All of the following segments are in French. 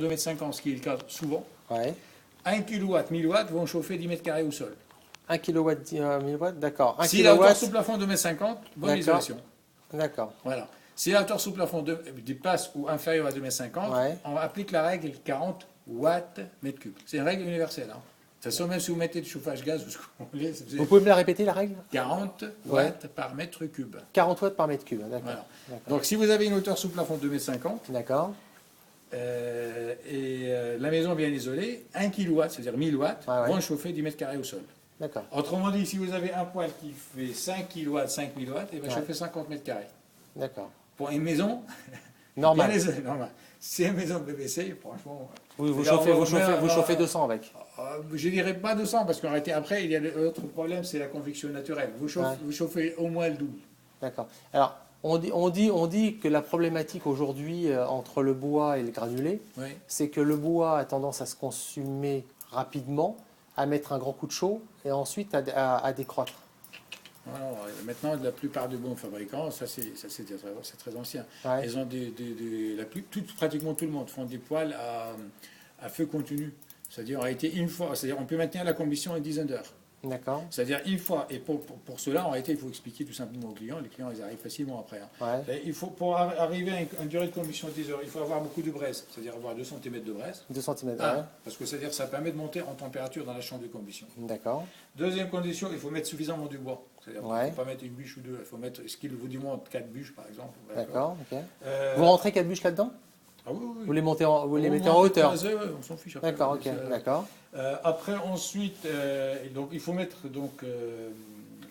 2,50 m, ce qui est le cas souvent. Ouais. 1 kW, 1000 watts vont chauffer 10 mètres carrés au sol. 1 kW, 1000 watts, d'accord. Si la hauteur sous plafond de 2,50 m, bonne isolation. D'accord. Voilà. Si la hauteur sous plafond dépasse ou inférieure à 2,50 m, Ouais. on applique la règle 40 watts mètre cube. C'est une règle universelle. Hein. De toute façon, même si vous mettez du chauffage gaz ou ce que vous voulez, Vous pouvez me la répéter, la règle? 40 watts par mètre cube. 40 watts par mètre cube, d'accord. Voilà. Donc si vous avez une hauteur sous plafond de 2,50 m, D'accord. La maison bien isolée, 1 kW, c'est-à-dire 1000 watts, Ouais, ouais. vont chauffer 10 mètres carrés au sol. D'accord. Autrement dit, si vous avez un poêle qui fait 5 kW, 5000 watts, il va chauffer 50 mètres carrés. D'accord. Pour une maison, Normal. bien isolée, normal. Si une maison PVC, franchement... Oui, vous c'est-à-dire, chauffez 200 avec. Je dirais pas 200, parce qu'en réalité, après, il y a l'autre problème, c'est la convection naturelle. Vous chauffez au moins le double. D'accord. Alors, on dit que la problématique aujourd'hui entre le bois et le granulé, Oui. c'est que le bois a tendance à se consumer rapidement, à mettre un grand coup de chaud et ensuite à décroître. Alors, maintenant, la plupart des bons fabricants, ça c'est très ancien. Ouais. Ils ont pratiquement tout le monde font des poêles à feu continu. C'est-à-dire, en réalité, une fois, c'est-à-dire, on peut maintenir la combustion une dizaine d'heures. D'accord. C'est-à-dire une fois, et pour cela, en réalité, il faut expliquer tout simplement aux clients. Les clients, ils arrivent facilement après. Hein. Ouais. Il faut, pour arriver à une durée de combustion de 10 heures, il faut avoir beaucoup de braise, c'est-à-dire avoir 2 cm de braise. 2 cm. Ah, parce que c'est-à-dire ça permet de monter en température dans la chambre de combustion. D'accord. Deuxième condition, il faut mettre suffisamment de bois. C'est-à-dire qu'il ne Ouais. faut pas mettre une bûche ou deux, il faut mettre ce qu'il vous demande, 4 bûches par exemple. D'accord. Ok. Vous rentrez 4 bûches là-dedans? Ah oui, oui. Vous les mettez en hauteur? On s'en fiche après. D'accord. Ok. D'accord. Après, ensuite, donc, il faut mettre,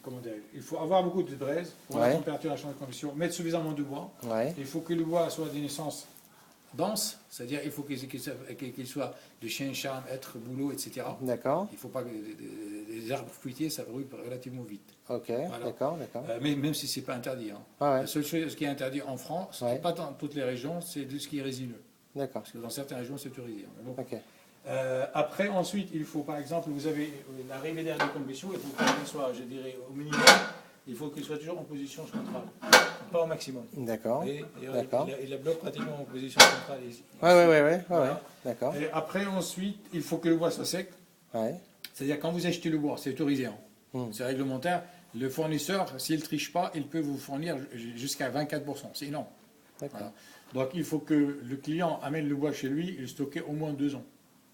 comment dire, il faut avoir beaucoup de braise pour la température de la chambre de combustion, mettre suffisamment de bois. Ouais. Il faut que le bois soit d'une essence dense, c'est-à-dire il faut qu'il soit de chien, charme, être, boulot, etc. D'accord. Il ne faut pas que les arbres fruitiers, ça brûle relativement vite. Ok. Voilà. D'accord. D'accord. Mais même si ce n'est pas interdit. Hein. Ah ouais. La seule chose qui est interdit en France, pas dans toutes les régions, c'est de ce qui est résineux. D'accord. Parce que dans certaines régions, c'est autorisé. Bon. Ok. Après, ensuite, il faut, par exemple, vous avez l'arrivée d'air de combustion, il faut qu'il soit, je dirais, au minimum, il faut qu'il soit toujours en position centrale, pas au maximum. D'accord. D'accord. Il la bloque pratiquement en position centrale ici. Ouais. Voilà. D'accord. Et après, ensuite, il faut que le bois soit sec. Ouais. C'est-à-dire, quand vous achetez le bois, c'est autorisé. Hein. C'est réglementaire. Le fournisseur, s'il ne triche pas, il peut vous fournir jusqu'à 24%. C'est énorme. Voilà. Donc, il faut que le client amène le bois chez lui et le stocker au moins 2 ans.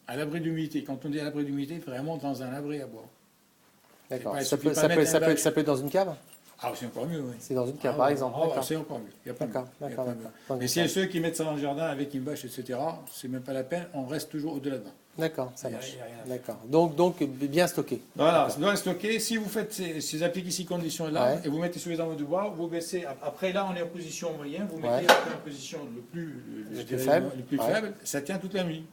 À l'abri d'humidité. Quand on dit à l'abri d'humidité, vraiment dans un abri à bois. D'accord. Ça peut être dans une cave? Ah, c'est encore mieux, oui. C'est dans une cave, par exemple. C'est encore mieux. Il y a pas D'accord. Mais s'il y a ceux qui mettent ça dans le jardin avec une bâche, etc., c'est même pas la peine, on reste toujours au-delà de 20. D'accord, ça marche. D'accord. Donc, bien stocké. Voilà, ça doit être stocké. Si vous faites ces appliquez ces conditions-là, et vous mettez suffisamment de bois, vous baissez. Après, là, on est en position moyenne, vous mettez en position le plus faible, ça tient toute la nuit.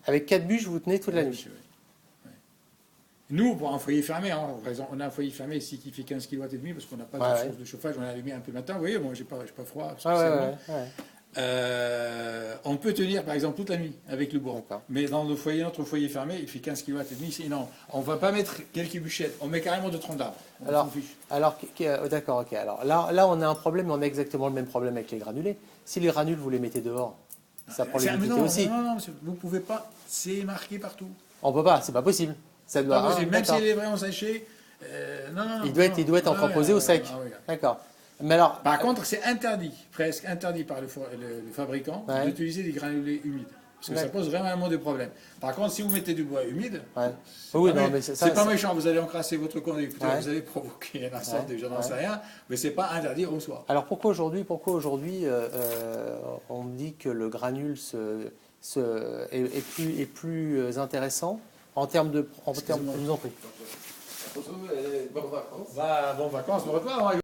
Avec 4 bûches, vous tenez toute la nuit. Nous, pour un foyer fermé, hein, on a un foyer fermé ici qui fait 15 kW et demi parce qu'on n'a pas de source de chauffage, on a allumé un peu le matin. Vous voyez, moi, j'ai pas froid. On peut tenir, par exemple, toute la nuit avec le bois. Mais dans notre foyer fermé, il fait 15 kW et demi, c'est énorme. On ne va pas mettre quelques bûchettes, on met carrément de troncs d'arbres. D'accord, ok. Alors là, on a un problème, on a exactement le même problème avec les granulés. Si les granules, vous les mettez dehors, ça prend l'humidité aussi. Non, vous ne pouvez pas, c'est marqué partout. On ne peut pas, c'est pas possible. Ça doit, même s'il est vraiment séché, il doit être entreposé au sec. D'accord. Mais alors, par contre, c'est interdit, presque interdit par le fabricant d'utiliser des granulés humides. Parce que ça pose vraiment des problèmes. Par contre, si vous mettez du bois humide, c'est pas méchant, vous allez encrasser votre conducteur, vous allez provoquer un incendie, je n'en sais rien, mais c'est pas interdit en soi. Alors pourquoi aujourd'hui on me dit que le granule est plus intéressant en termes de... Je vous en prie. Bonnes vacances, au revoir.